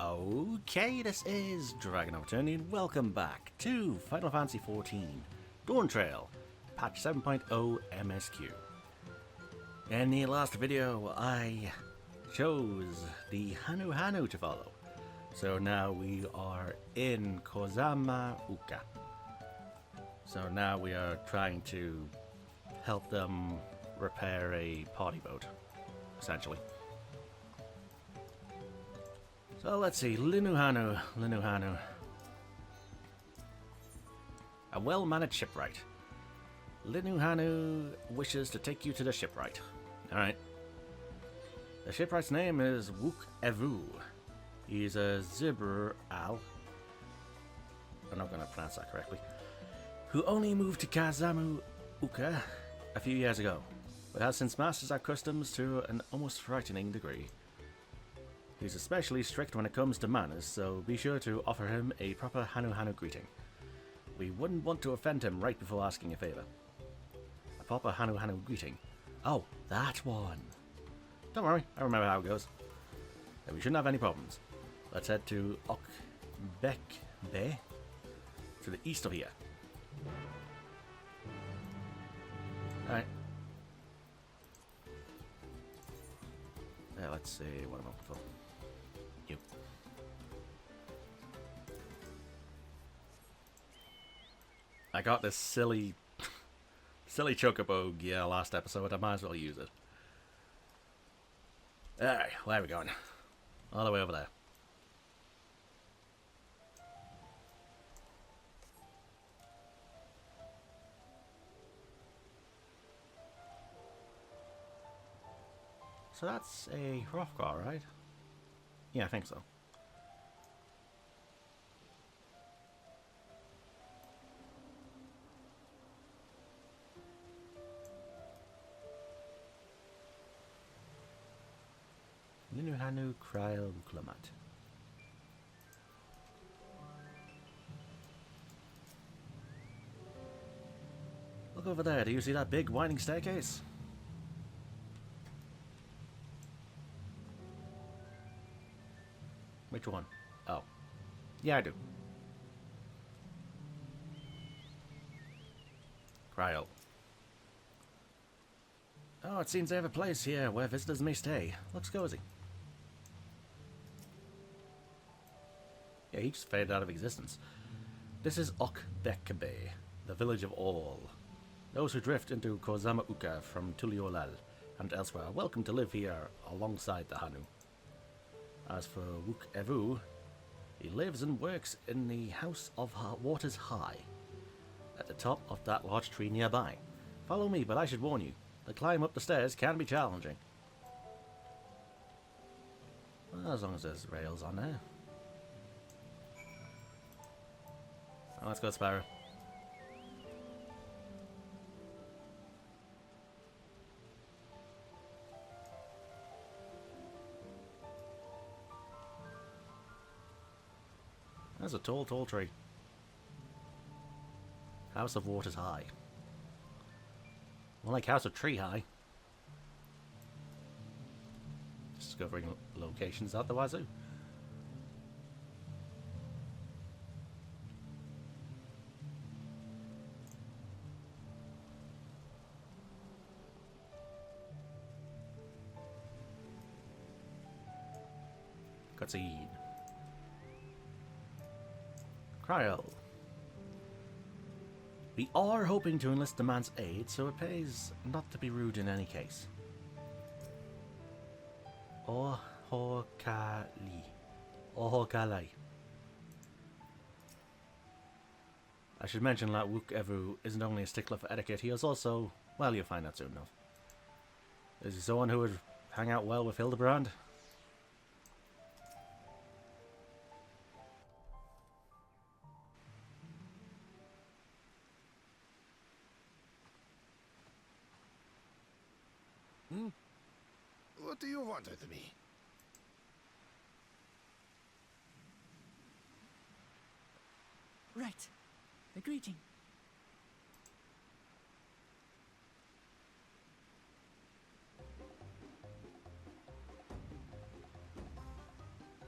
Okay, this is DragonofEternity and welcome back to Final Fantasy XIV Dawntrail, patch 7.0 MSQ. In the last video, I chose the Hanuhanu to follow, so now we are in kozama'uka. So now we are trying to help them repair a party boat, essentially. So let's see, Hanuhanu. A well-managed shipwright. Hanuhanu wishes to take you to the shipwright. Alright. The shipwright's name is Wuk Lamat. He's a Zibral. I'm not going to pronounce that correctly. Who only moved to kozama'uka a few years ago, but has since mastered our customs to an almost frightening degree. He's especially strict when it comes to manners, so be sure to offer him a proper Hanuhanu greeting. We wouldn't want to offend him right before asking a favour. A proper Hanuhanu greeting. Oh, that one. Don't worry, I remember how it goes. And we shouldn't have any problems. Let's head to Wuk Lamat, to the east of here. Alright. Let's see what I'm looking for. You. I got this silly chocobo gear last episode. I might as well use it. Alright, where are we going? All the way over there. So that's a rough car, right? Yeah, I think so. Hanuhanu Wuk Lamat. Look over there, do you see that big winding staircase? Which one? Oh. Yeah, I do. Cryo. Oh, it seems they have a place here where visitors may stay. Looks cozy. Yeah, he just faded out of existence. This is Wuk Lamat, the village of all. Those who drift into kozama'uka from Tuliolal and elsewhere are welcome to live here alongside the Hanu. As for Wuk Lamat, he lives and works in the House of Waters High, at the top of that large tree nearby. Follow me, but I should warn you, the climb up the stairs can be challenging. Well, as long as there's rails on there. Well, let's go, Spyro. That's a tall, tall tree. House of Waters High. More like House of Tree High. Discovering locations out the wazoo. Cutscene. Cryo. We are hoping to enlist the man's aid, so it pays not to be rude in any case. Ohokali. I should mention that Wuk Lamat isn't only a stickler for etiquette, he is also, well, you'll find out soon enough. Is he someone who would hang out well with Hildebrand? What do you want with me? Right. The greeting.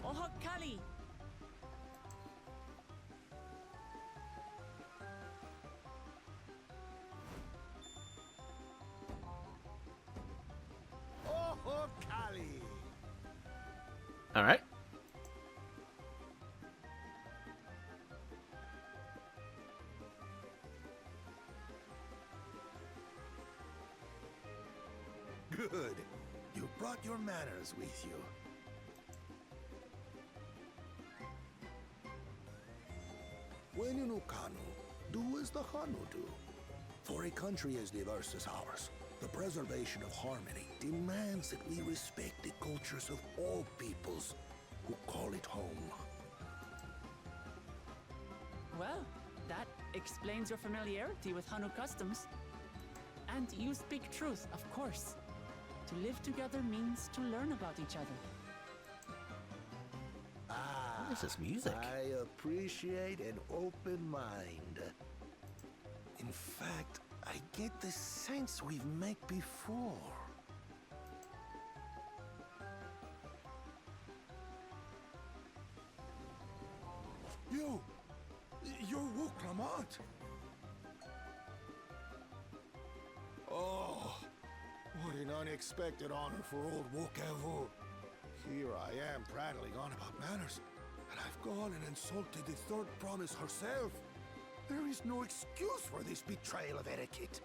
Ohokali. Alright. Good. You brought your manners with you. When you know Kanu, do as the Hanu do. For a country as diverse as ours, the preservation of harmony demands that we respect the cultures of all peoples who call it home. Well, that explains your familiarity with Hanu customs. And you speak truth, of course. To live together means to learn about each other. Ah, This is music. I appreciate an open mind. In fact, I get the sense we've met before. You're Wuk Lamat. Oh, what an unexpected honor for old Wuk Lamat. Here I am prattling on about manners, and I've gone and insulted the third promise herself. There is no excuse for this betrayal of etiquette.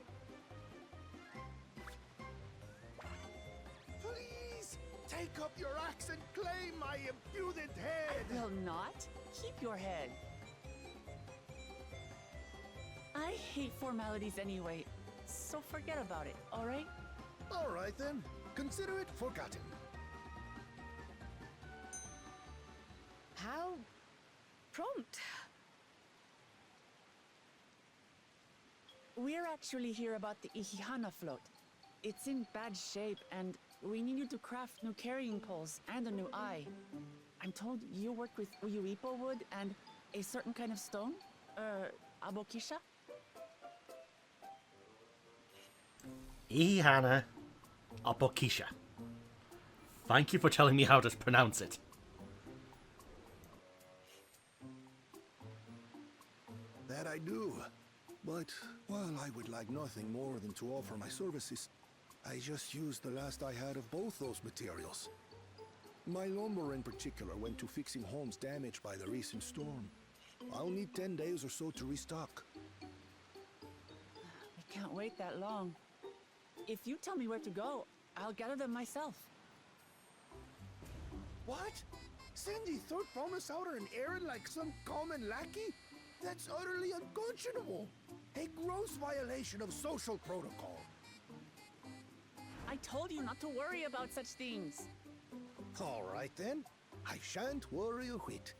Please, take up your axe and claim my impudent head. Will not. Keep your head. I hate formalities anyway, so forget about it, all right? All right then, consider it forgotten. How prompt. We're actually here about the Ihihana float. It's in bad shape, and we need you to craft new carrying poles and a new eye. I'm told you work with Uyuipo wood and a certain kind of stone? Abokisha? Ihana Abokisha. Thank you for telling me how to pronounce it. That I do. But while I would like nothing more than to offer my services, I just used the last I had of both those materials. My lumber in particular went to fixing homes damaged by the recent storm. I'll need 10 days or so to restock. We can't wait that long. If you tell me where to go, I'll gather them myself. What? Send the third promise out on an errand like some common lackey? That's utterly unconscionable. A gross violation of social protocol. I told you not to worry about such things. All right then. I shan't worry a whit.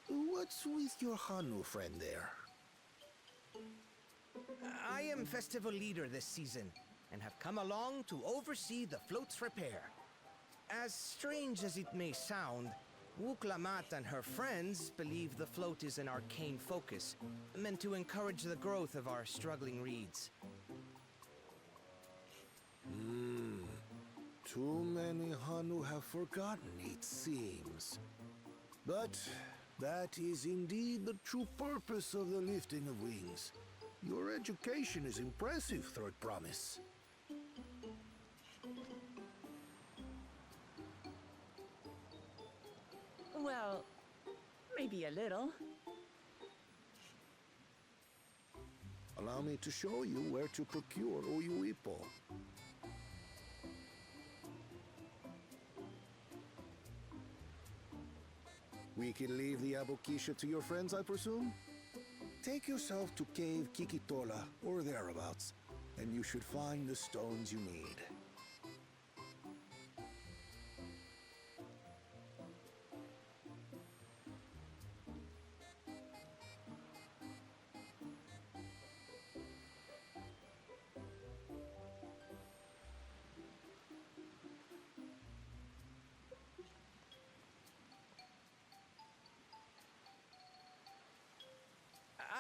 What's with your Hanu friend there? I am festival leader this season, and have come along to oversee the float's repair. As strange as it may sound, Wuk Lamat and her friends believe the float is an arcane focus, meant to encourage the growth of our struggling reeds. Too many Hanu have forgotten, it seems. But that is indeed the true purpose of the lifting of wings. Your education is impressive, Third Promise. Well, maybe a little. Allow me to show you where to procure Uyuipo. We can leave the Abokisha to your friends, I presume? Take yourself to Cave Kikitola, or thereabouts, and you should find the stones you need.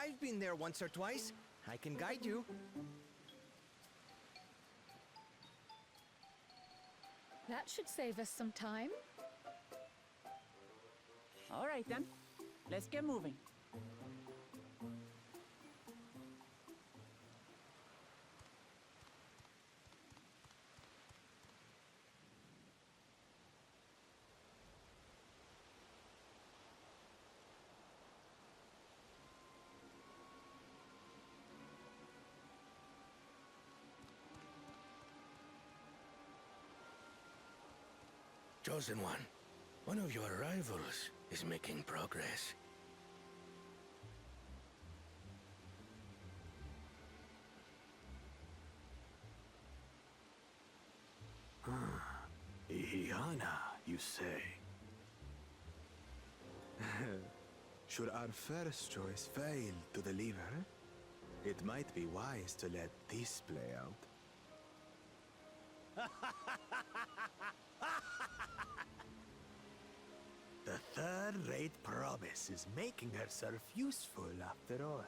I've been there once or twice. I can guide you. That should save us some time. All right then, let's get moving. Chosen one of your rivals is making progress. Ihiana, you say? Should our first choice fail to deliver, it might be wise to let this play out. The third-rate promise is making herself useful after all.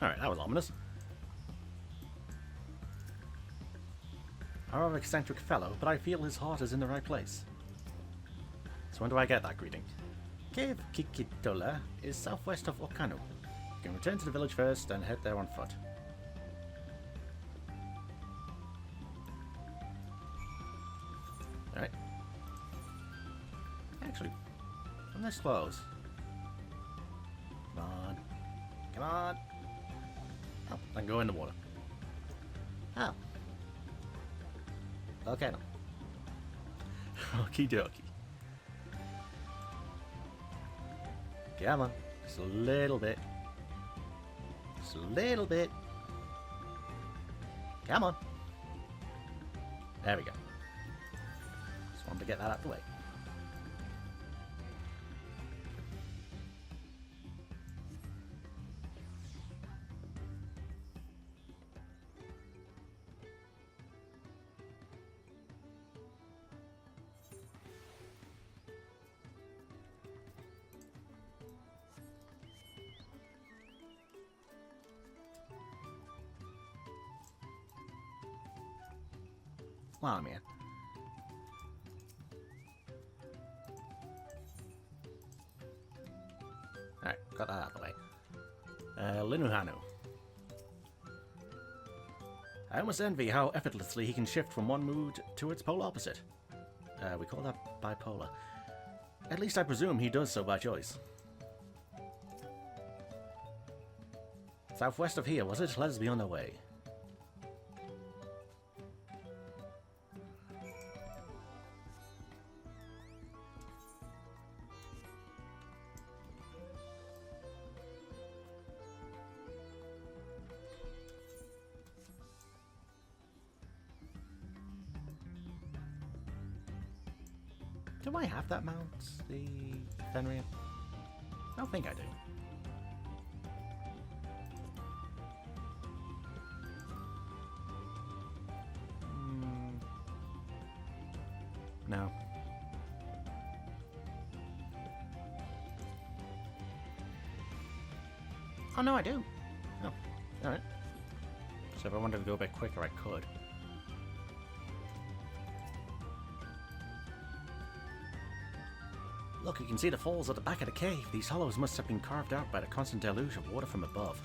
Alright, that was ominous. A rather eccentric fellow, but I feel his heart is in the right place. So when do I get that greeting? Cave Kikitola is southwest of Hanuhanu. You can return to the village first and head there on foot. Alright. Actually, I'm this close. Come on. Come on. Oh, I can go in the water. Oh. Okay then. Okie dokie. Come on. Just a little bit. Just a little bit. Come on. There we go. Just wanted to get that out of the way. Wow, man. Alright, got that out of the way. Hanuhanu. I almost envy how effortlessly he can shift from one mood to its polar opposite. We call that bipolar. At least I presume he does so by choice. Southwest of here, was it? Let us be on our way. Do I have that mount? The Fenrir? I don't think I do. No. Oh no, I do. Oh, alright. So if I wanted to go a bit quicker, I could. Look, you can see the falls at the back of the cave. These hollows must have been carved out by the constant deluge of water from above.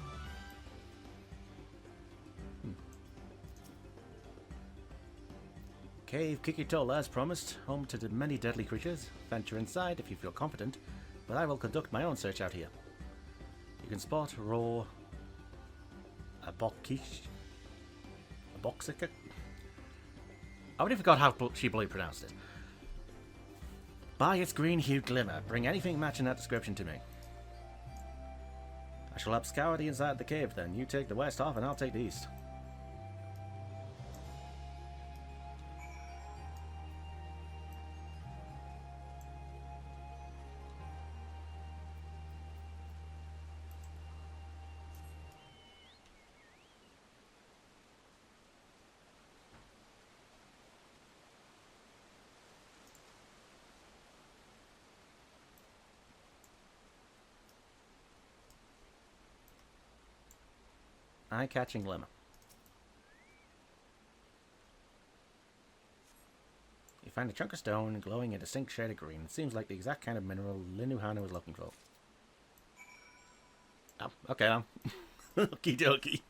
Cave Kikitola, as promised, home to the many deadly creatures. Venture inside if you feel confident, but I will conduct my own search out here. You can spot raw a bokish, a boxica. I already forgot how she bloody pronounced it. By its green-hued glimmer, bring anything matching that description to me. I shall help scour the inside of the cave then. You take the west half and I'll take the east. Eye-catching glimmer. You find a chunk of stone glowing a distinct shade of green. It seems like the exact kind of mineral Hanuhanu was looking for. Oh, okay then. Okie dokie.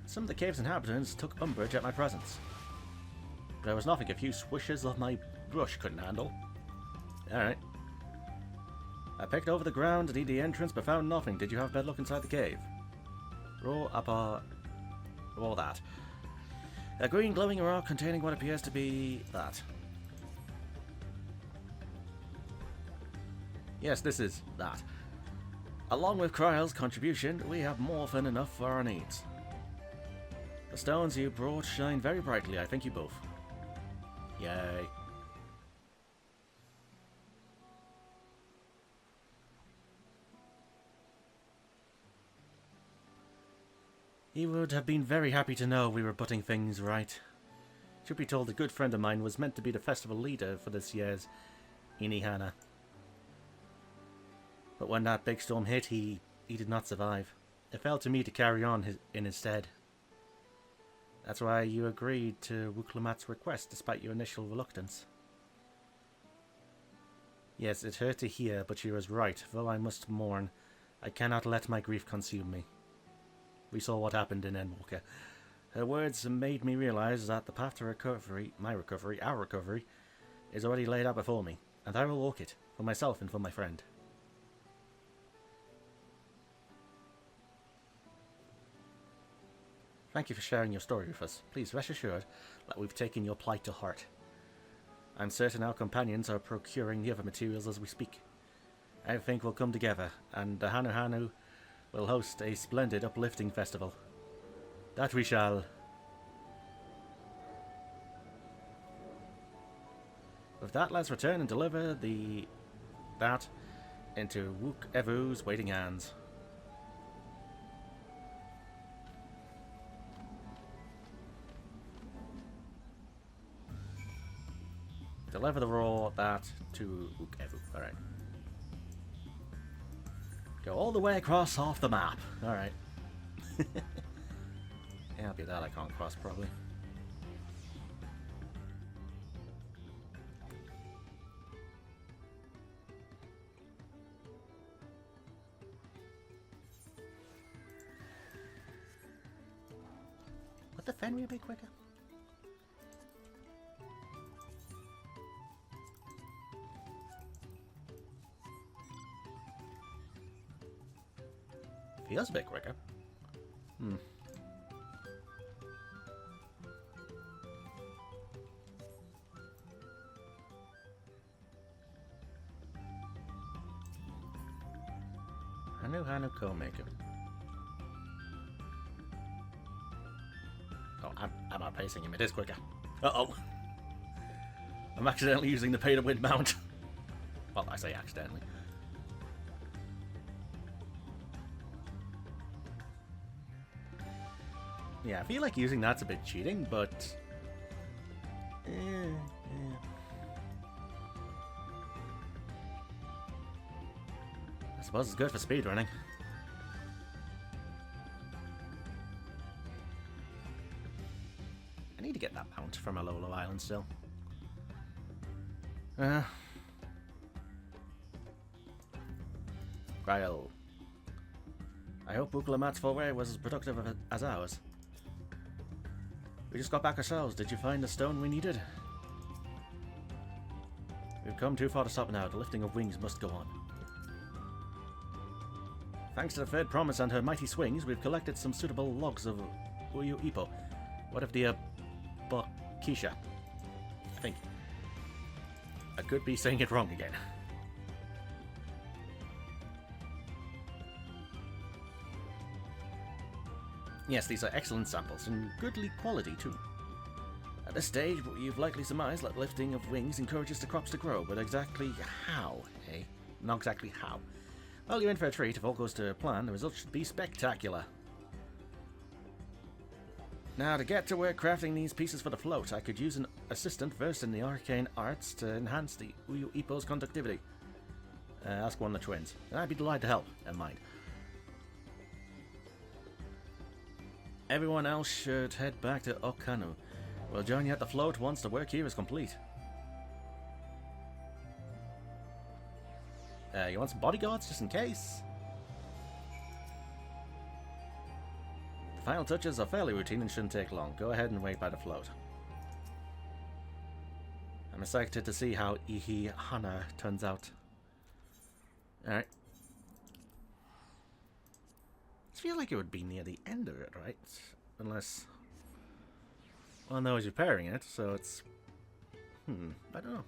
Some of the cave's inhabitants took umbrage at my presence. There was nothing a few swishes of my brush couldn't handle. Alright. I picked over the ground to need the entrance but found nothing. Did you have bad luck inside the cave? Roll up all that. A green glowing rock containing what appears to be that. Yes, this is that. Along with Kryle's contribution, we have more than enough for our needs. The stones you brought shine very brightly. I thank you both. Yay. He would have been very happy to know we were putting things right. Should be told a good friend of mine was meant to be the festival leader for this year's Inihana. But when that big storm hit, he did not survive. It fell to me to carry on in his stead. That's why you agreed to Wuk Lamat's request despite your initial reluctance. Yes, it hurt to hear, but she was right. Though I must mourn, I cannot let my grief consume me. We saw what happened in Endwalker. Her words made me realize that the path to recovery, our recovery, is already laid out before me, and I will walk it, for myself and for my friend. Thank you for sharing your story with us. Please rest assured that we've taken your plight to heart. I'm certain our companions are procuring the other materials as we speak. Everything will come together, and the Hanuhanu will host a splendid uplifting festival. That we shall. With that, let's return and deliver that into Wuk Evu's waiting hands. Deliver the raw that to Wuk Evu. Alright. Go all the way across half the map. Alright. Yeah, I'll be that I can't cross probably. Would the Fenrir be quicker? Feels a bit quicker. Hanuhanu co-maker. Oh, I'm outpacing him. It is quicker. Uh-oh. I'm accidentally using the pay-to-win mount. Well, I say accidentally. Yeah, I feel like using that's a bit cheating, but... I suppose it's good for speedrunning. I need to get that mount from Alolo Island still. Ryle. I hope Wuk Lamat's foray was as productive as ours. We just got back ourselves. Did you find the stone we needed? We've come too far to stop now. The lifting of wings must go on. Thanks to the third promise and her mighty swings, we've collected some suitable logs of Uyu Ipo. What of the Bakisha? I think. I could be saying it wrong again. Yes, these are excellent samples, and goodly quality too. At this stage, you've likely surmised that lifting of wings encourages the crops to grow, but exactly how, eh? Not exactly how. Well, you're in for a treat. If all goes to plan, the results should be spectacular. Now, to get to work crafting these pieces for the float, I could use an assistant versed in the arcane arts to enhance the Uyu Ippo's conductivity. Ask one of the twins, and I'd be delighted to help. Never mind. Everyone else should head back to Hanuhanu. We'll join you at the float once the work here is complete. You want some bodyguards just in case? The final touches are fairly routine and shouldn't take long. Go ahead and wait by the float. I'm excited to see how Ihihana turns out. Alright. I feel like it would be near the end of it, right? Unless... well, no, he's repairing it, so it's... I don't know.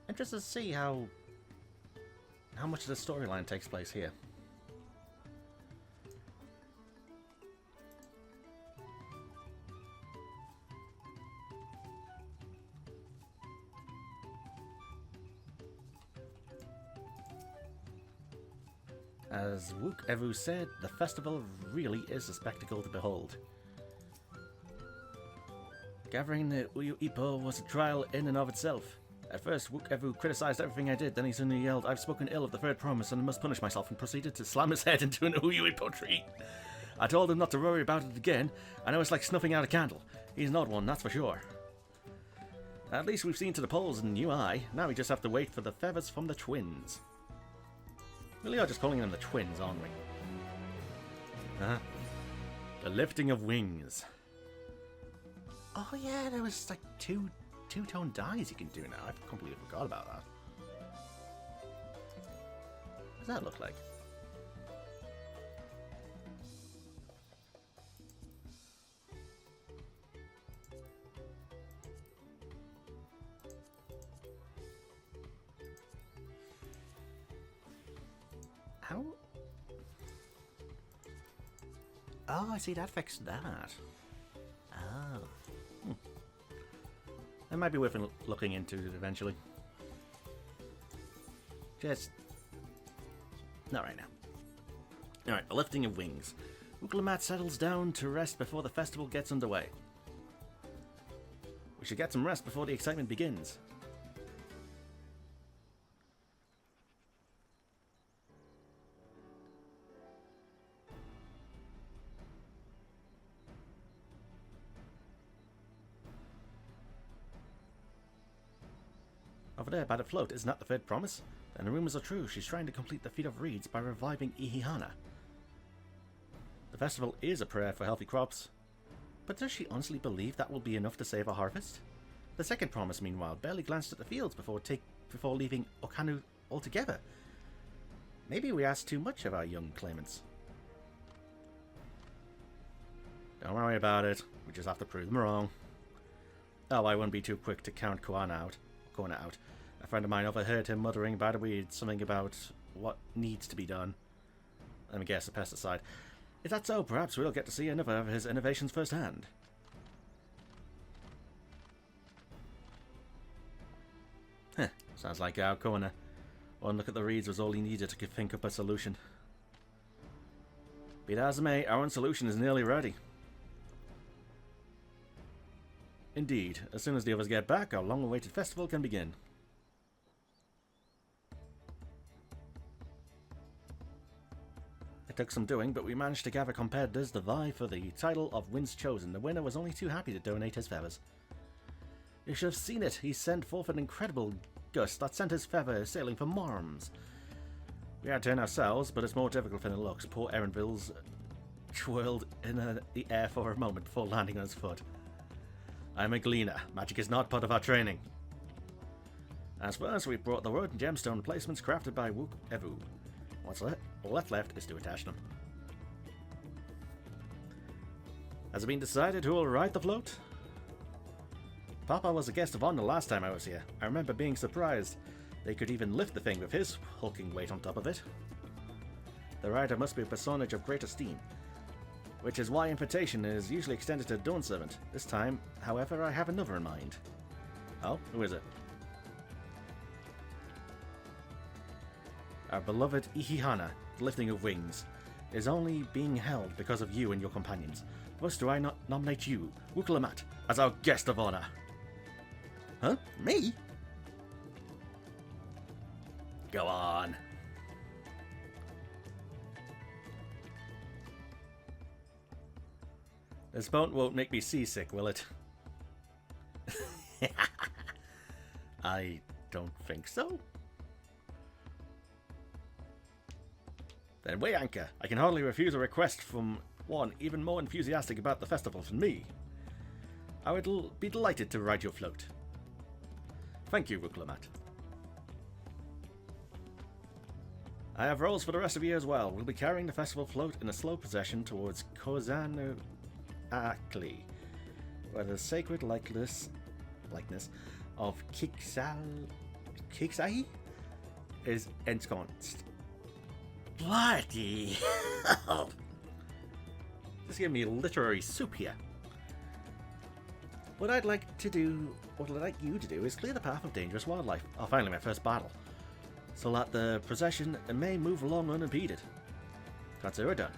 Interested to see how much of the storyline takes place here. As Wuk Evu said, the festival really is a spectacle to behold. Gathering the Uyu Ippo was a trial in and of itself. At first, Wuk Evu criticized everything I did, then he suddenly yelled, "I've spoken ill of the third promise and I must punish myself," and proceeded to slam his head into an Uyu Ippo tree. I told him not to worry about it again. I know it's like snuffing out a candle. He's not one, that's for sure. At least we've seen to the poles and new eye. Now we just have to wait for the feathers from the twins. Really are just calling them the twins, aren't we? The lifting of wings. Oh yeah, there was like two-tone dyes you can do now. I completely forgot about that. What does that look like? How? Oh, I see, that fixed that. Oh. That might be worth looking into eventually. Just... not right now. Alright, the lifting of wings. Wuk Lamat settles down to rest before the festival gets underway. We should get some rest before the excitement begins. Over there by the float, isn't that the third promise? Then the rumors are true. She's trying to complete the feat of reeds by reviving Ihihana. The festival is a prayer for healthy crops. But does she honestly believe that will be enough to save a harvest? The second promise, meanwhile, barely glanced at the fields before leaving Hanuhanu altogether. Maybe we asked too much of our young claimants. Don't worry about it. We just have to prove them wrong. Oh, I wouldn't be too quick to count Corner out. A friend of mine overheard him muttering by the weeds something about what needs to be done. Let me guess, a pesticide. If that's so, perhaps we'll get to see another of his innovations firsthand. Sounds like our corner. One look at the reeds was all he needed to think up a solution. Be that as it may, our own solution is nearly ready. Indeed, as soon as the others get back, our long-awaited festival can begin. It took some doing, but we managed to gather competitors to vie for the title of Winds Chosen. The winner was only too happy to donate his feathers. You should have seen it. He sent forth an incredible gust that sent his feather sailing for Marms. We had to turn ourselves, but it's more difficult than it looks. Poor Erenville's twirled in the air for a moment before landing on his foot. I'm a gleaner. Magic is not part of our training. As first, we brought the wood and gemstone placements crafted by Wuk Evu. All that's left is to attach them. Has it been decided who will ride the float? Papa was a guest of honor last time I was here. I remember being surprised they could even lift the thing with his hulking weight on top of it. The rider must be a personage of great esteem, which is why invitation is usually extended to a Dawn servant. This time, however, I have another in mind. Oh, who is it? Our beloved Ihihana, the lifting of wings. is only being held because of you and your companions. Thus do I not nominate you, Wuk Lamat, as our guest of honor. Huh? Me? Go on. This boat won't make me seasick, will it? I don't think so. Then weigh anchor. I can hardly refuse a request from one even more enthusiastic about the festival than me. I would be delighted to ride your float. Thank you, Wuk Lamat. I have roles for the rest of you as well. We'll be carrying the festival float in a slow procession towards kozama'uka, where the sacred likeness of Kiksai is ensconced. Bloody hell! Just give me literary soup here. What I'd like you to do is clear the path of dangerous wildlife. Oh, finally my first battle. So that the procession may move along unimpeded. Consider it done.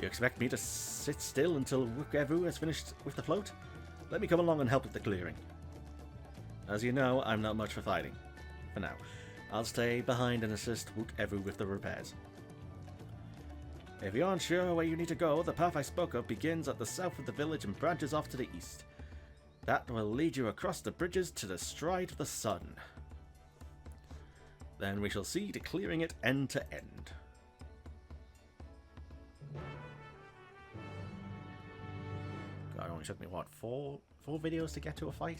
You expect me to sit still until Wuk Evu has finished with the float? Let me come along and help with the clearing. As you know, I'm not much for fighting. For now. I'll stay behind and assist Wuk Evu with the repairs. If you aren't sure where you need to go, the path I spoke of begins at the south of the village and branches off to the east. That will lead you across the bridges to the Stride of the Sun. Then we shall see to clearing it end to end. God, it only took me, what, four videos to get to a fight?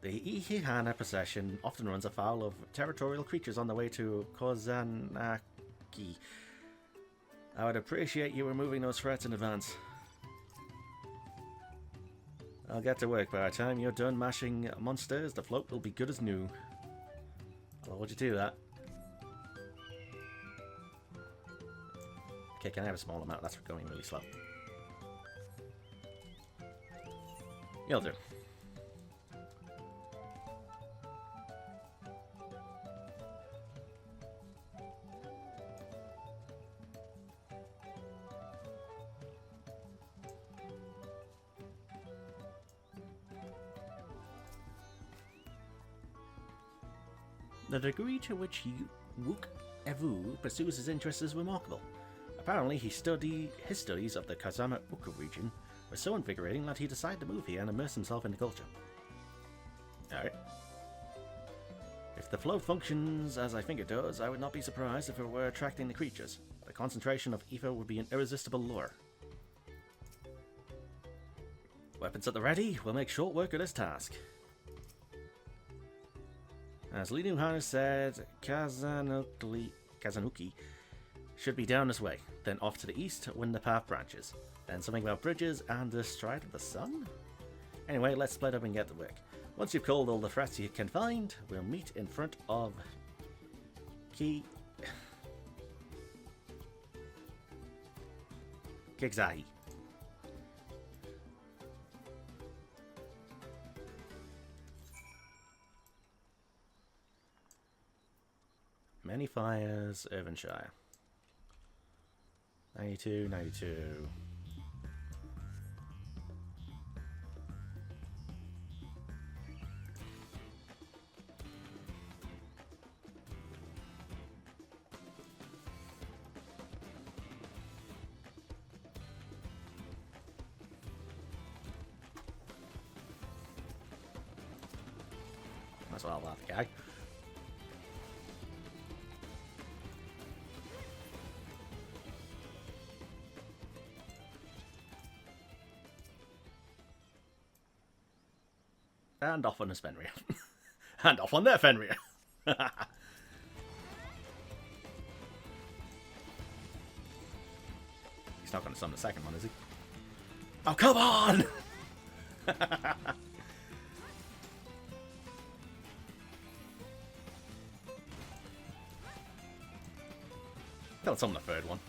The Ihihana procession often runs afoul of territorial creatures on the way to Kozama'uka. I would appreciate you removing those threats in advance. I'll get to work. By the time you're done mashing monsters, the float will be good as new. I'll hold you to that. Okay, can I have a small amount? That's going really slow. You'll do. The degree to which Wuk Evu pursues his interests is remarkable. Apparently, his studies of the kozama'uka region were so invigorating that he decided to move here and immerse himself in the culture. Alright. If the float functions as I think it does, I would not be surprised if it were attracting the creatures. The concentration of ether would be an irresistible lure. Weapons at the ready, we'll make short work of this task. As Hanuhanu said, Kazanuki should be down this way, then off to the east when the path branches. Then something about bridges and the Stride of the Sun? Anyway, let's split up and get to work. Once you've called all the threats you can find, we'll meet in front of Kiksai. Many Fires, Irvinshire. 92, 92. Might as well have the guy. And off on his Fenrir. And off on their Fenrir. He's not going to summon the second one, is he? Oh, come on! Don't summon the third one.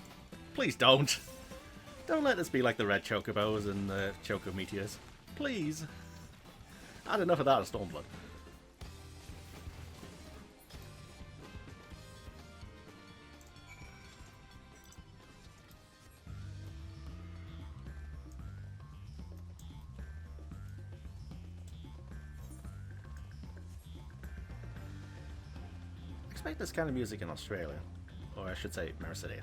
Please don't. Don't let this be like the red chocobos and the choco meteors. Please. I had enough of that, Stormblood. Expect this kind of music in Australia, or I should say Mercedes.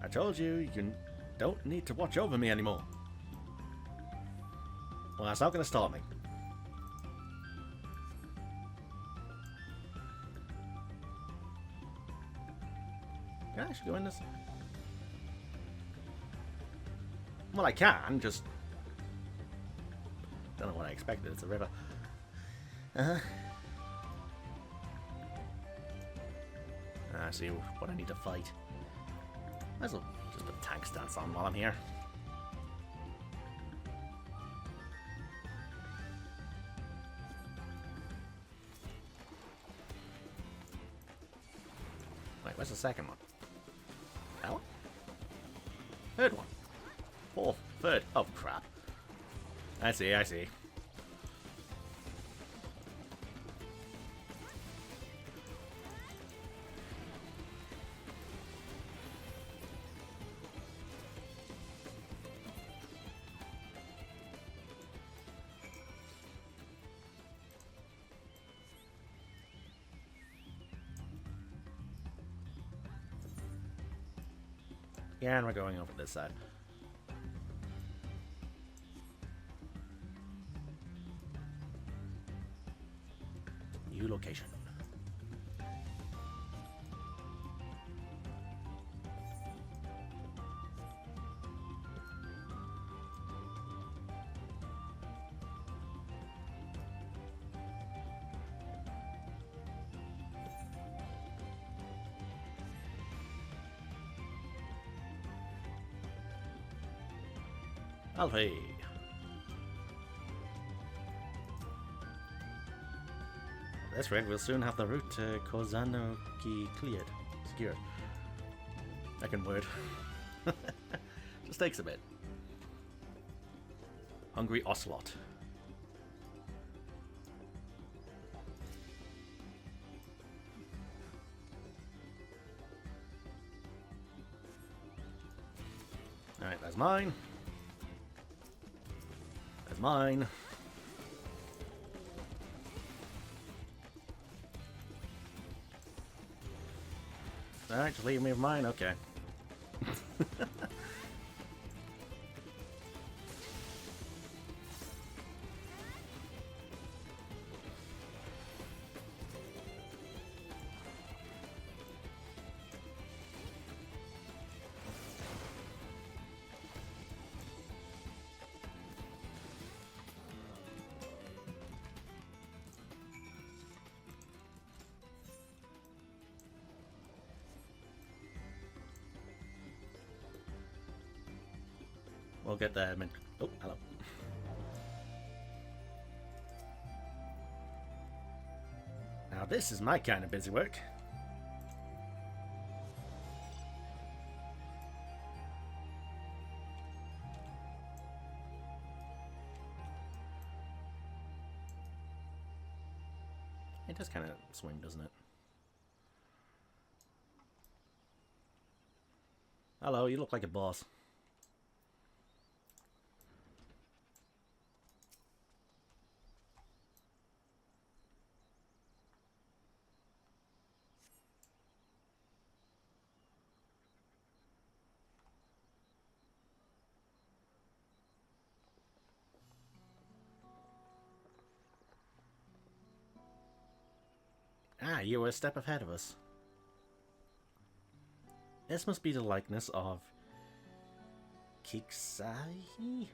I told you, you don't need to watch over me anymore. Well, that's not going to stop me. Can I actually go in this? Well, I can, just... Don't know what I expected, it's a river. I see what I need to fight. Might as well just put tank stance on while I'm here. Wait, where's the second one? That one? Third one. Fourth. Third. Oh, crap. I see, I see. Yeah, and we're going over this side. New location. Alfie. That's right, we'll soon have the route to kozama'uka cleared. Secured. Second word. Just takes a bit. Hungry Ocelot. Alright, that's mine. That's mine. Alright, just leave me with mine? Okay. We'll get there. Oh, hello. Now this is my kind of busy work. It does kind of swing, doesn't it? Hello, you look like a boss. Ah, you were a step ahead of us. This must be the likeness of Kiksai?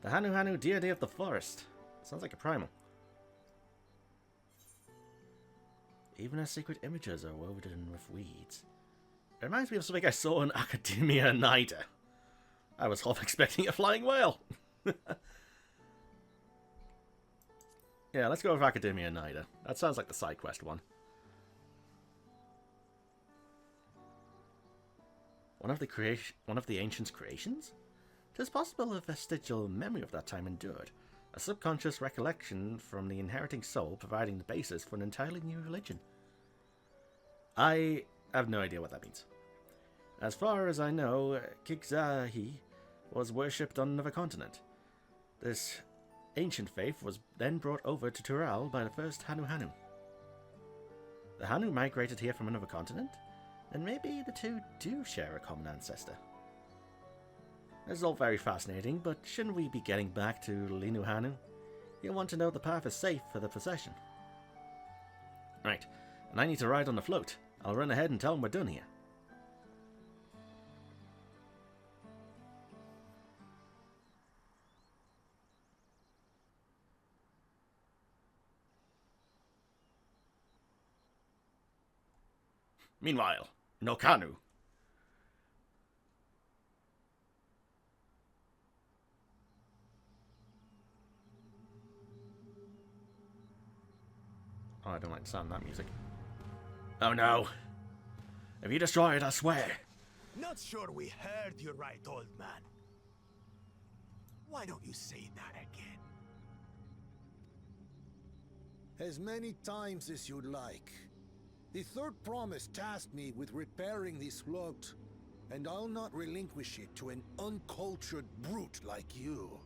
The Hanuhanu deity of the forest. Sounds like a primal. Even her secret images are woven with weeds. It reminds me of something I saw in Academia Nida. I was half expecting a flying whale. Yeah, let's go with Academia Nida. That sounds like the side quest one. One of the ancients' creations? 'Tis possible a vestigial memory of that time endured, a subconscious recollection from the inheriting soul providing the basis for an entirely new religion. I have no idea what that means. As far as I know, Kigzahi was worshipped on another continent. This ancient faith was then brought over to Tural by the first Hanuhanu. The Hanu migrated here from another continent, and maybe the two do share a common ancestor. This is all very fascinating, but shouldn't we be getting back to Linuhanu? You'll want to know the path is safe for the procession. Right, and I need to ride on the float. I'll run ahead and tell them we're done here. Meanwhile, Nokanu. Oh, I don't like the sound of that music. Oh no! If you destroy it, I swear! Not sure we heard you right, old man. Why don't you say that again? As many times as you'd like. The third promise tasked me with repairing this float, and I'll not relinquish it to an uncultured brute like you.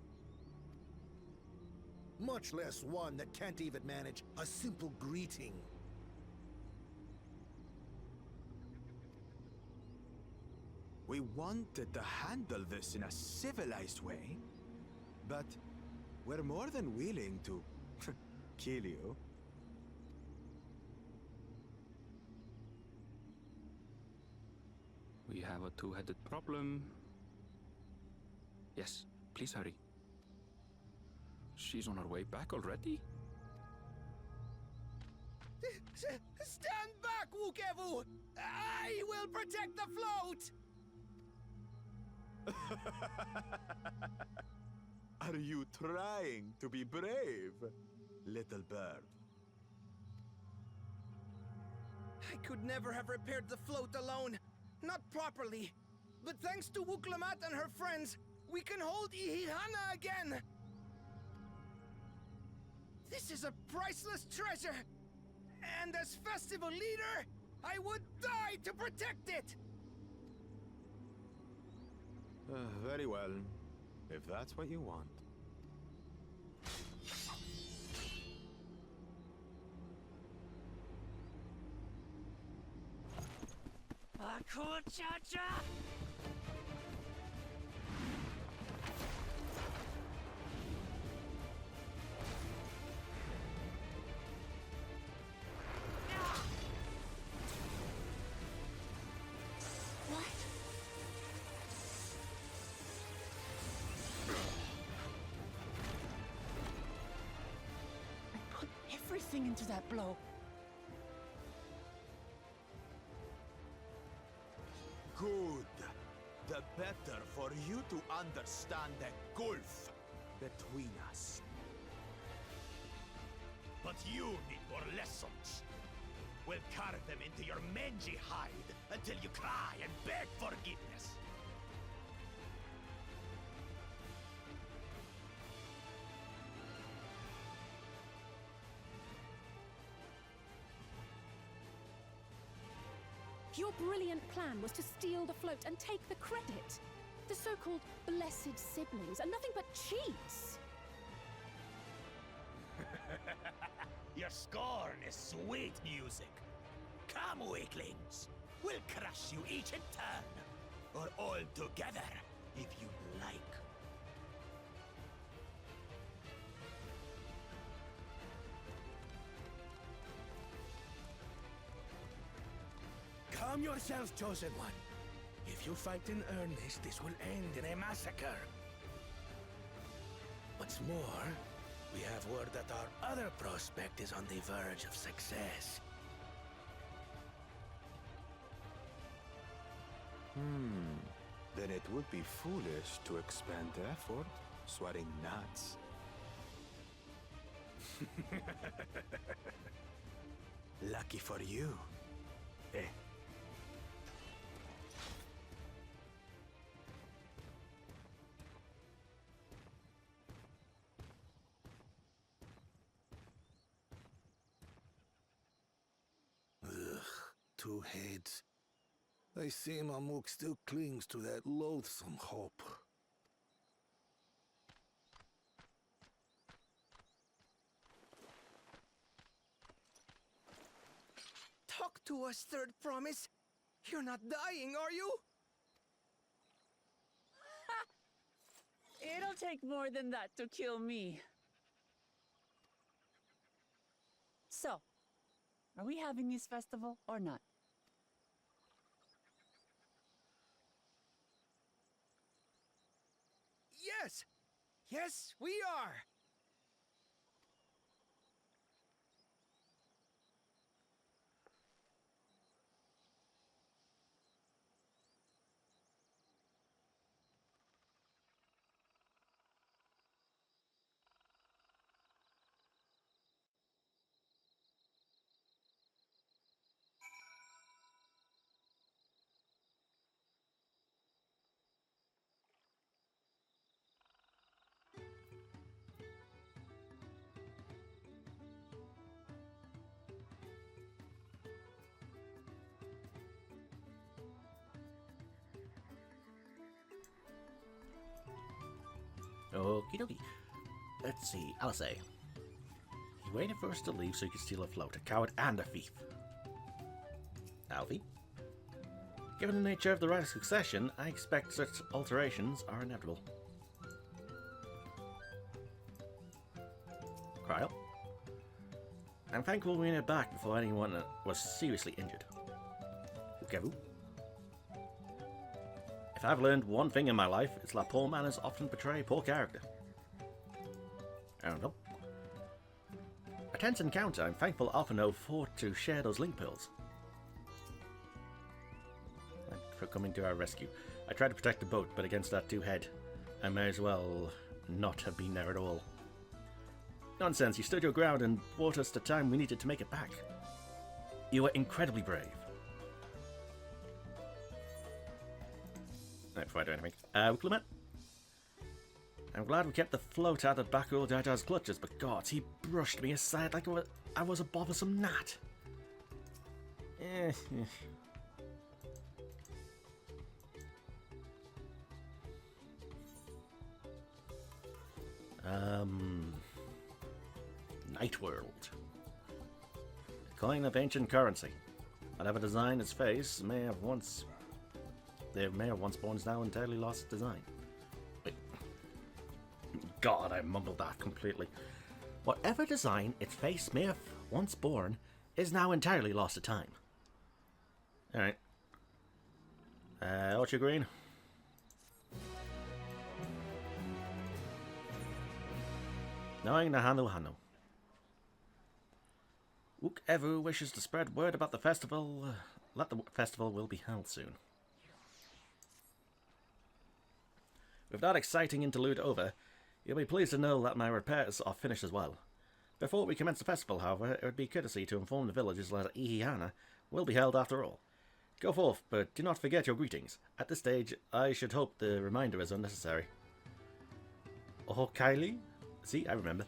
Much less one that can't even manage a simple greeting. We wanted to handle this in a civilized way, but we're more than willing to kill you. We have a two-headed problem. Yes, please hurry. She's on her way back already? Stand back, Wuk Evu! I will protect the float! Are you trying to be brave, little bird? I could never have repaired the float alone. Not properly. But thanks to Wuk Lamat and her friends, we can hold Ihihana again! This is a priceless treasure! And as festival leader, I would die to protect it! Very well, if that's what you want. Akuchacha! Everything into that blow. Good. The better for you to understand the gulf between us. But you need more lessons. We'll carve them into your mangy hide until you cry and beg forgiveness. Your brilliant plan was to steal the float and take the credit. The so-called blessed siblings are nothing but cheats. Your scorn is sweet music. Come, weaklings. We'll crush you each in turn. Or all together, if you like. Calm yourself, Chosen One. If you fight in earnest, this will end in a massacre. What's more, we have word that our other prospect is on the verge of success. Then it would be foolish to expend effort sweating nuts. Lucky for you. Eh? two heads. I see Mamuk still clings to that loathsome hope. Talk to us, Third Promise. You're not dying, are you? It'll take more than that to kill me. So, are we having this festival or not? Yes! Yes, we are! Okie dokie. Let's see, I'll say. He waited for us to leave so he could steal a float. A coward and a thief. Alfie? Given the nature of the right of succession, I expect such alterations are inevitable. Cryle? I'm thankful we made it back before anyone was seriously injured. Ukevu? If I've learned one thing in my life, it's that poor manners often betray poor character. I don't know. A tense encounter, I'm thankful Alphino fought to share those link pills. Thank you for coming to our rescue. I tried to protect the boat, but against that two-head, I may as well not have been there at all. Nonsense, you stood your ground and brought us the time we needed to make it back. You were incredibly brave. Before I do anything. Wuk Lamat? I'm glad we kept the float out of Bakul Jaja's clutches, but gods, he brushed me aside like I was a bothersome gnat. Night World. A coin of ancient currency. Whatever design its face may have once born is now entirely lost its design. Wait. God, I mumbled that completely. Whatever design its face may have once borne is now entirely lost to time. Alright. Orchard Green. Knowing the Hanuhanu. Wuk Evu wishes to spread word about the festival. That the festival will be held soon. With that exciting interlude over, you'll be pleased to know that my repairs are finished as well. Before we commence the festival, however, it would be courtesy to inform the villagers that Ihihana will be held after all. Go forth, but do not forget your greetings. At this stage, I should hope the reminder is unnecessary. Oh, Kylie? See, I remember.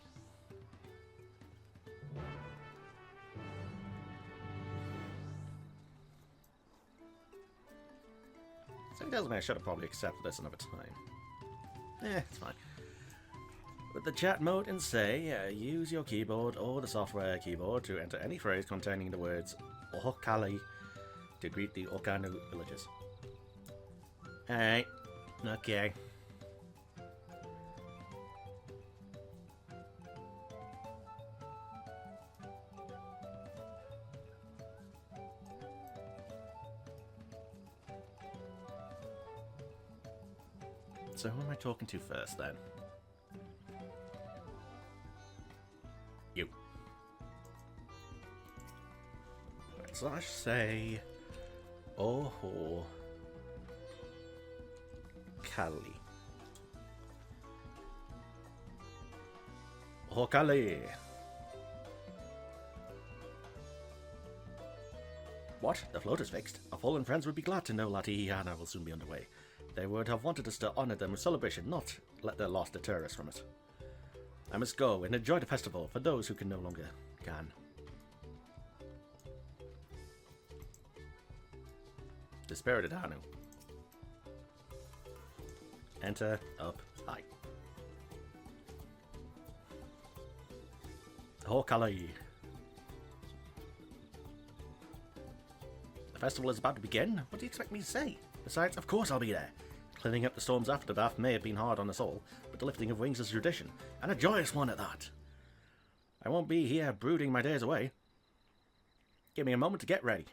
So it tells me I should have probably accepted this another time. It's fine. With the chat mode and say, use your keyboard or the software keyboard to enter any phrase containing the words Ohokali to greet the Okanu villagers. Alright, okay. So who am I talking to first, then? You. Let's say... Oho... Kali. Oho Kali! What? The float is fixed? Our fallen friends would be glad to know that Ihihana will soon be underway. They would have wanted us to honor them with celebration, not let their loss deter us from it. I must go and enjoy the festival for those who can no longer can. Dispirited Hanu. Enter up high. Hokali. The festival is about to begin? What do you expect me to say? Besides, of course I'll be there. Cleaning up the storm's aftermath may have been hard on us all, but the lifting of wings is a tradition, and a joyous one at that. I won't be here brooding my days away. Give me a moment to get ready.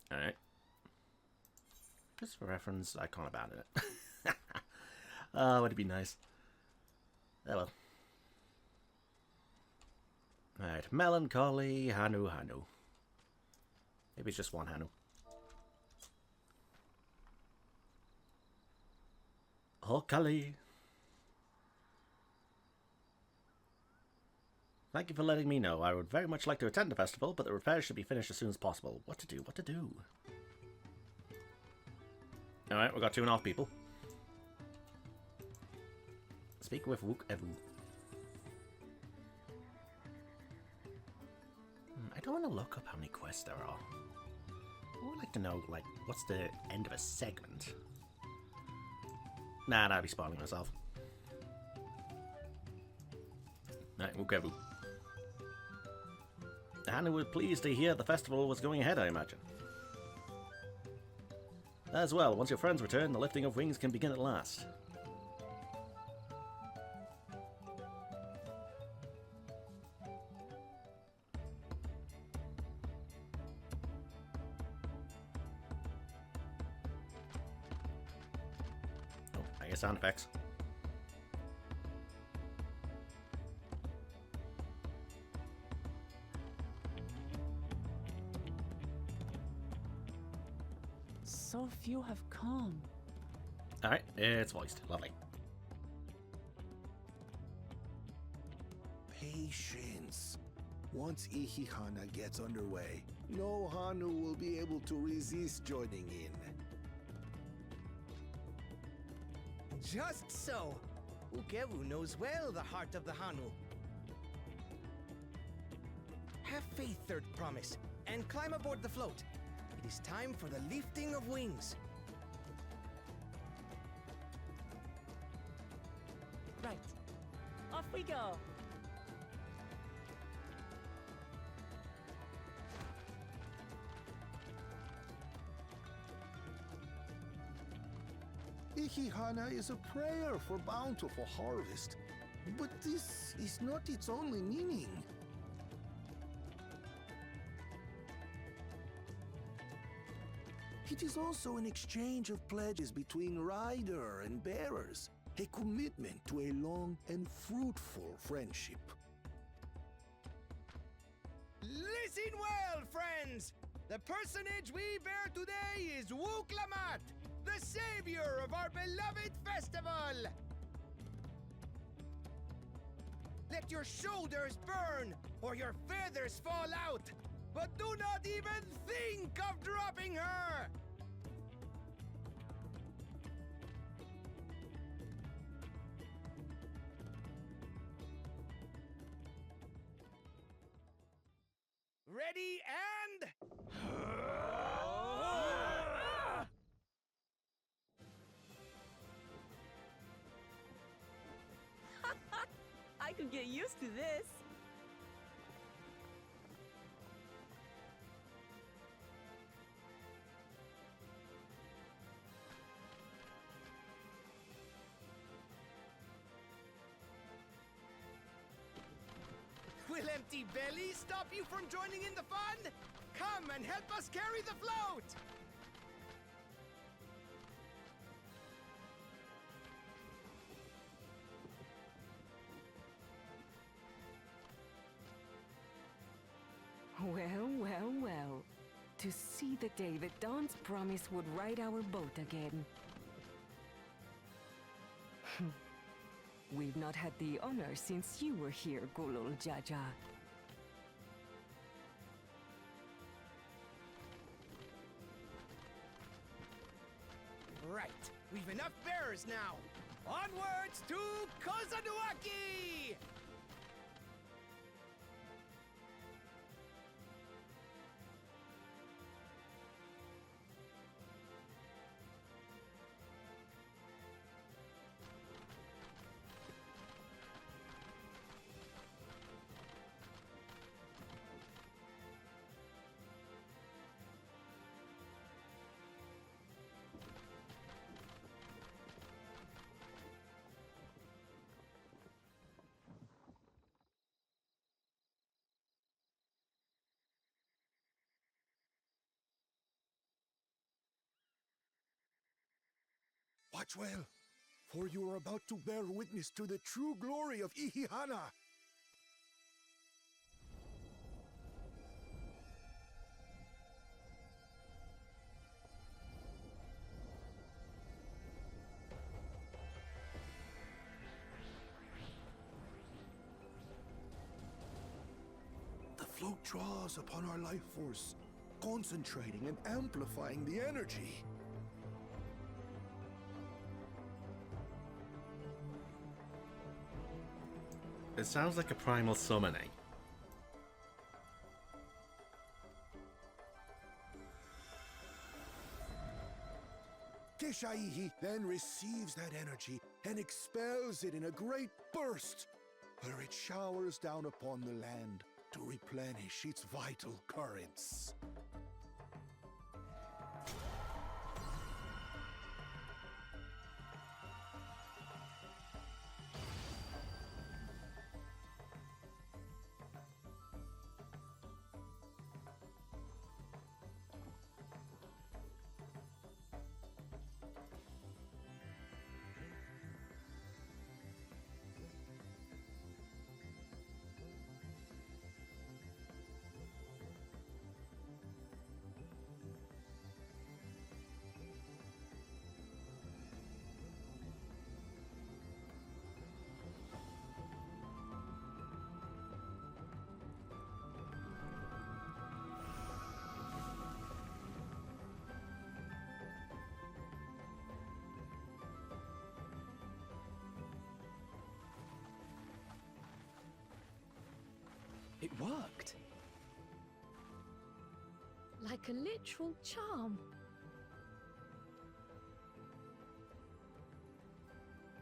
Alright. Just for reference, I can't abandon it. Oh, would it be nice? Oh well. Alright, melancholy Hanuhanu. Maybe it's just one Hanu. Hokali. Thank you for letting me know. I would very much like to attend the festival, but the repairs should be finished as soon as possible. What to do? What to do? Alright, we've got 2.5 people. Speak with Wuk Evu. I don't want to look up how many quests there are. I would like to know, like, what's the end of a segment? Nah, I'd be spoiling myself. Right, Wuk Evu. Hanu was pleased to hear the festival was going ahead, I imagine. As well, once your friends return, the lifting of wings can begin at last. Oh, I guess sound effects. So few have come. Alright, it's voiced. Lovely. Patience. Once Ihihana gets underway, no Hanu will be able to resist joining in. Just so. Ukevu knows well the heart of the Hanu. Have faith, Third Promise, and climb aboard the float. It is time for the lifting of wings. Right. Off we go. Ihihana is a prayer for bountiful harvest, but this is not its only meaning. It is also an exchange of pledges between rider and bearers, a commitment to a long and fruitful friendship. Listen well, friends! The personage we bear today is Wuk Lamat, the savior of our beloved festival! Let your shoulders burn, or your feathers fall out, but do not even think of dropping her! Ready and... I could get used to this. Will empty bellies stop you from joining in the fun? Come and help us carry the float! Well, well, well. To see the day that Dawn's promise would ride our boat again. We've not had the honor since you were here, Gulul Jaja. Right, we've enough bearers now. Onwards to kozama'uka! Watch well, for you are about to bear witness to the true glory of Ihihana. The float draws upon our life force, concentrating and amplifying the energy. It sounds like a primal summoning. Keshaihi then receives that energy and expels it in a great burst, where it showers down upon the land to replenish its vital currents. It worked. Like a literal charm.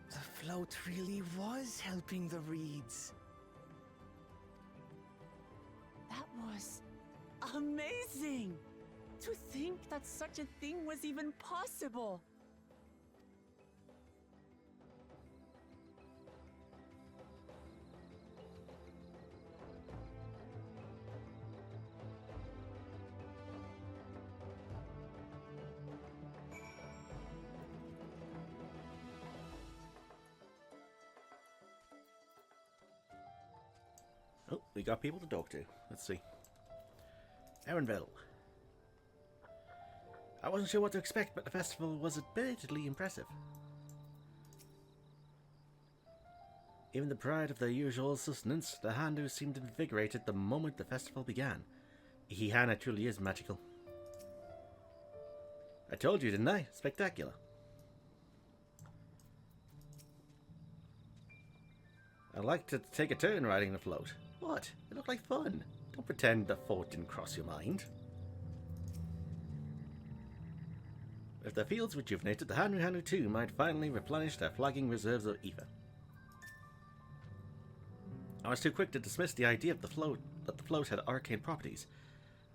The float really was helping the reeds. That was amazing! To think that such a thing was even possible! Oh, we got people to talk to. Let's see. Erinville. I wasn't sure what to expect, but the festival was admittedly impressive. Even deprived of their usual sustenance, the Handu seemed invigorated the moment the festival began. Ihihana truly is magical. I told you, didn't I? Spectacular. I'd like to take a turn riding the float. What? It looked like fun. Don't pretend the thought didn't cross your mind. If the fields rejuvenated, the Hanuhanu too might finally replenish their flagging reserves of ether. I was too quick to dismiss the idea of that the float had arcane properties.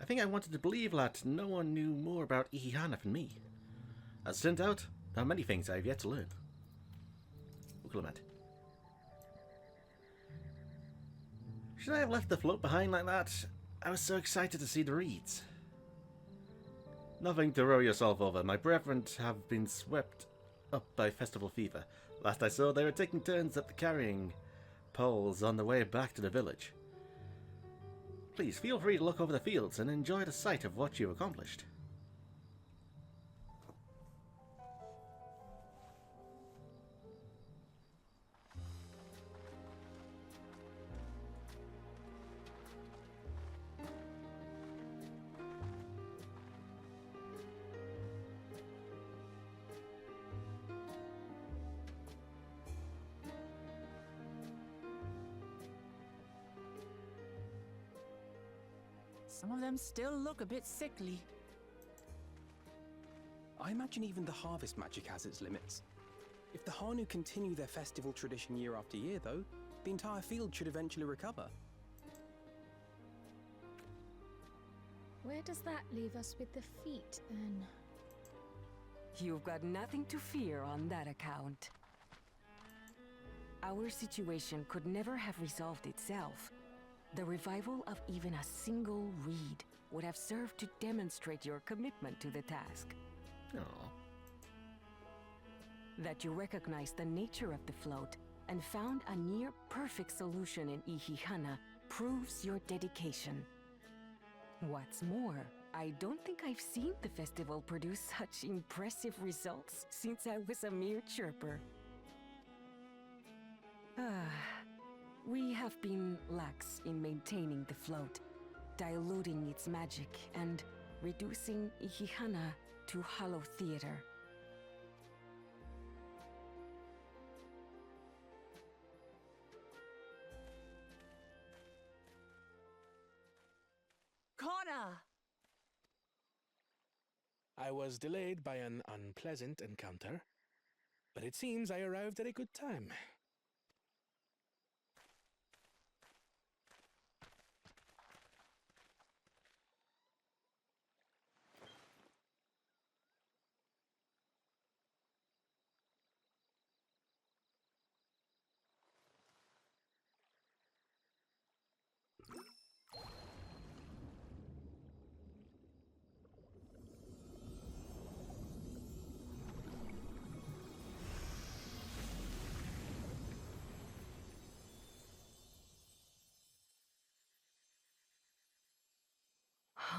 I think I wanted to believe that no one knew more about Ihihana than me. As it turned out, there are many things I have yet to learn. Wuk Lamat. Should I have left the float behind like that? I was so excited to see the reeds. Nothing to row yourself over. My brethren have been swept up by festival fever. Last I saw, they were taking turns at the carrying poles on the way back to the village. Please feel free to look over the fields and enjoy the sight of what you've accomplished. Some of them still look a bit sickly. I imagine even the harvest magic has its limits. If the Hanu continue their festival tradition year after year, though, the entire field should eventually recover. Where does that leave us with the feet, then? You've got nothing to fear on that account. Our situation could never have resolved itself. The revival of even a single reed would have served to demonstrate your commitment to the task. Aww. That you recognized the nature of the float and found a near-perfect solution in Ihihana proves your dedication. What's more, I don't think I've seen the festival produce such impressive results since I was a mere chirper. We have been lax in maintaining the float, diluting its magic and reducing Ihihana to hollow theater. Kona! I was delayed by an unpleasant encounter, but it seems I arrived at a good time.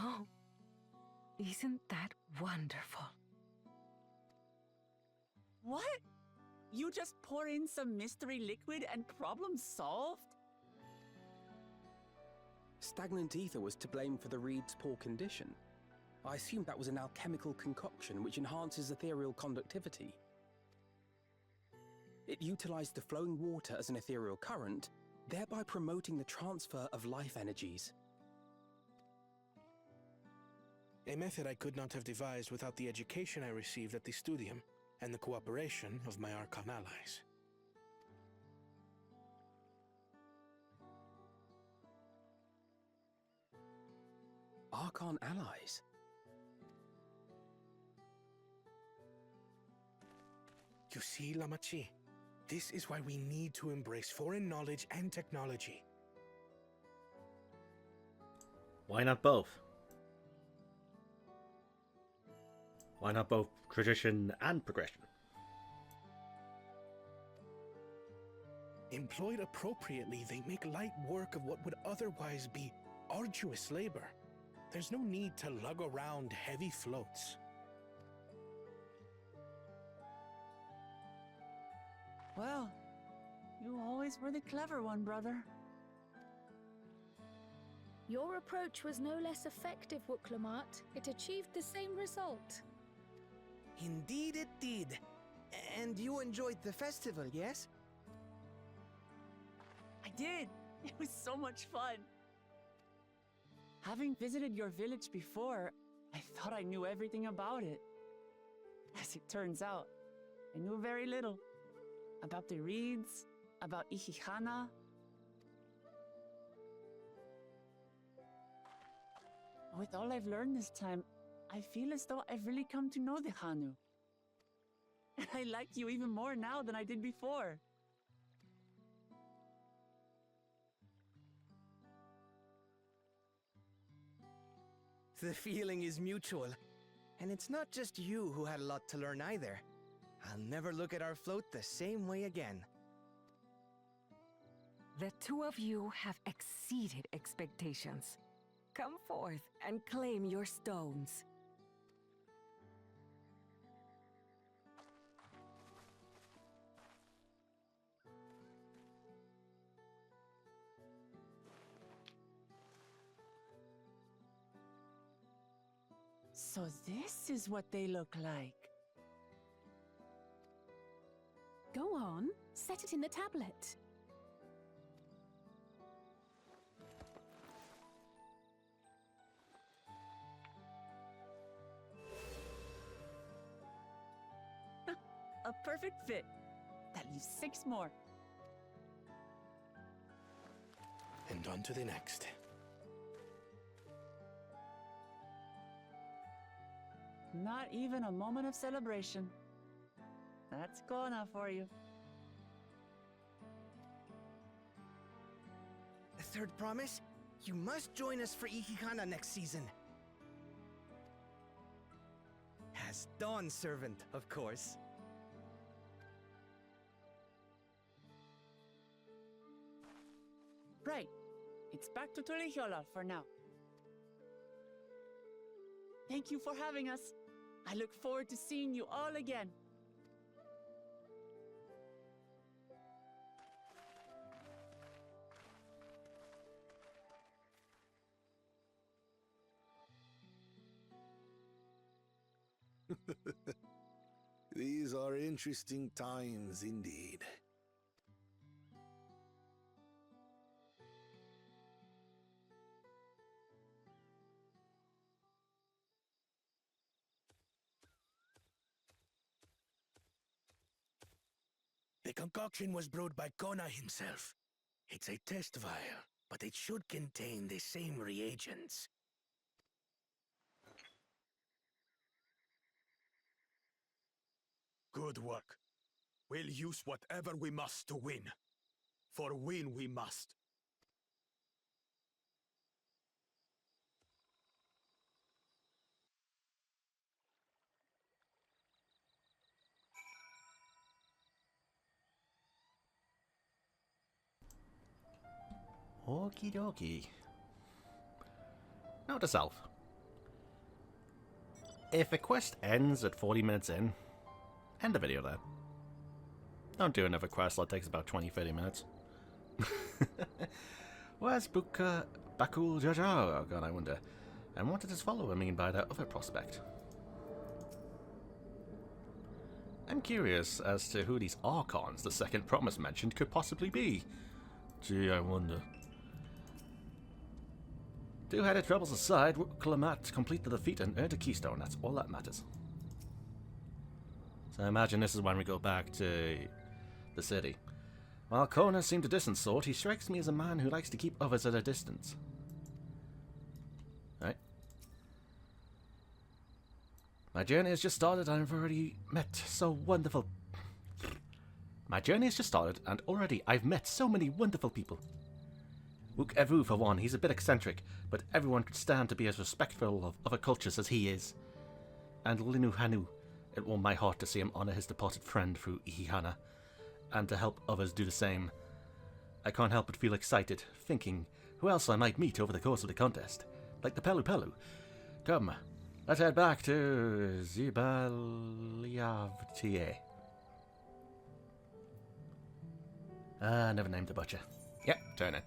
Oh, isn't that wonderful? What? You just pour in some mystery liquid and problem solved? Stagnant ether was to blame for the reed's poor condition. I assumed that was an alchemical concoction which enhances ethereal conductivity. It utilized the flowing water as an ethereal current, thereby promoting the transfer of life energies. A method I could not have devised without the education I received at the studium and the cooperation of my Archon allies. Archon allies? You see, Lamachi, this is why we need to embrace foreign knowledge and technology. Why not both? Why not both tradition and progression? Employed appropriately, they make light work of what would otherwise be arduous labor. There's no need to lug around heavy floats. Well, you always were the clever one, brother. Your approach was no less effective, Wuk Lamat. It achieved the same result. Indeed it did. And you enjoyed the festival, yes? I did. It was so much fun. Having visited your village before, I thought I knew everything about it. As it turns out, I knew very little. About the reeds, about Ihihana. With all I've learned this time, I feel as though I've really come to know the Hanu. And I like you even more now than I did before. The feeling is mutual. And it's not just you who had a lot to learn either. I'll never look at our float the same way again. The two of you have exceeded expectations. Come forth and claim your stones. So this is what they look like. Go on, set it in the tablet. A perfect fit. That leaves 6 more. And on to the next. Not even a moment of celebration. That's Kona for you. A third promise? You must join us for Ihihana next season. As Dawn servant, of course. It's back to Tulihiola for now. Thank you for having us. I look forward to seeing you all again. These are interesting times indeed. The concoction was brewed by Kona himself. It's a test vial, but it should contain the same reagents. Good work. We'll use whatever we must to win. For win we must. Okie dokie. Note to self. If a quest ends at 40 minutes in, end the video there. Don't do another quest that takes about 20-30 minutes. Where's Bakul Jajar? Oh god, I wonder. And what did his follower mean by that other prospect? I'm curious as to who these Archons the second promise mentioned could possibly be. Gee, I wonder. Two-headed troubles aside, Wuk Lamat complete the defeat and earned a keystone. That's all that matters. So I imagine this is when we go back to the city. While Kona seemed a distant sort, he strikes me as a man who likes to keep others at a distance. Right. My journey has just started and I've already met so wonderful... My journey has just started and already I've met so many wonderful people. Wuk Evu, for one, he's a bit eccentric, but everyone could stand to be as respectful of other cultures as he is. And Hanuhanu, it warmed my heart to see him honour his departed friend through Ihihana, and to help others do the same. I can't help but feel excited, thinking who else I might meet over the course of the contest, like the Pelu Pelu. Come, let's head back to Zibaliavtie. Never named the butcher. Yep, turn it.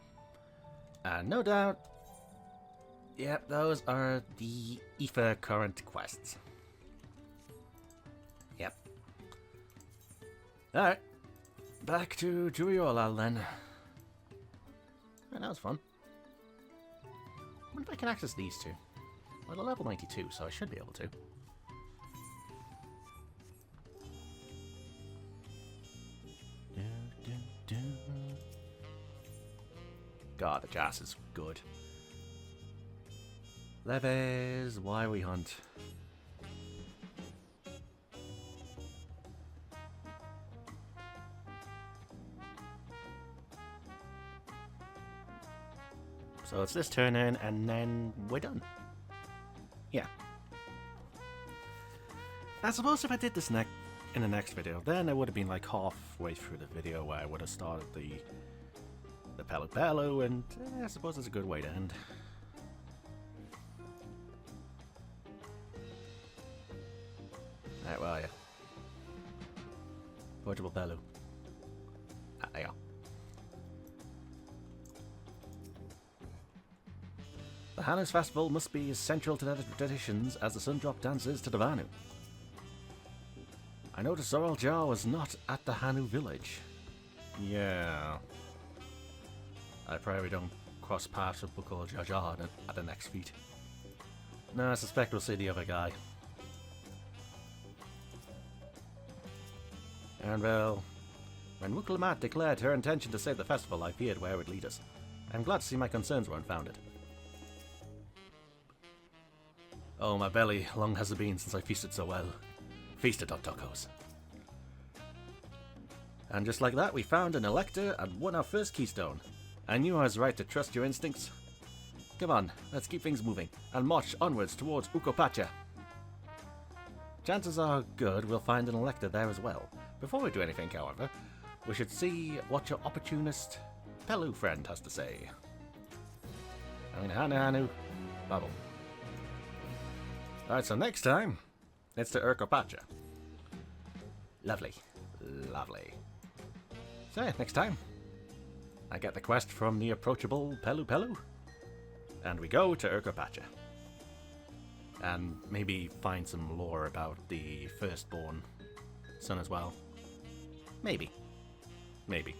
And no doubt, yep, those are the Aether current quests. Yep. Alright, back to Tulihiola then. Oh, that was fun. I wonder if I can access these two. Well, they're level 92, so I should be able to. God, the jazz is good. Leves, why we hunt. So it's this turn in, and then we're done. Yeah. I suppose if I did this in the next video, then it would have been like halfway through the video where I would have started the Pelu Pelu, and I suppose it's a good way to end. Alright, where are you? Portable Pelu. Ah, there you are. The Hanu's festival must be as central to their traditions as the Sundrop dance is to the Vanu. I noticed Zoral Jar was not at the Hanu village. Yeah. I probably don't cross paths with Bakul Jajar at the next feat. No, I suspect we'll see the other guy. And well, when Wuk Lamat declared her intention to save the festival, I feared where it would lead us. I'm glad to see my concerns weren't founded. Oh, my belly, long has it been since I feasted so well. Feasted on tacos. And just like that, we found an elector and won our first keystone. I knew I was right to trust your instincts. Come on, let's keep things moving, and march onwards towards Ukopacha. Chances are good we'll find an elector there as well. Before we do anything, however, we should see what your opportunist Pelu friend has to say. I mean, Hanuhanu, bubble. Alright, so next time, it's to Urkopacha. Lovely. Lovely. So yeah, next time, I get the quest from the approachable Pelu Pelu, and we go to Urkopacha. And maybe find some lore about the firstborn son as well. Maybe. Maybe.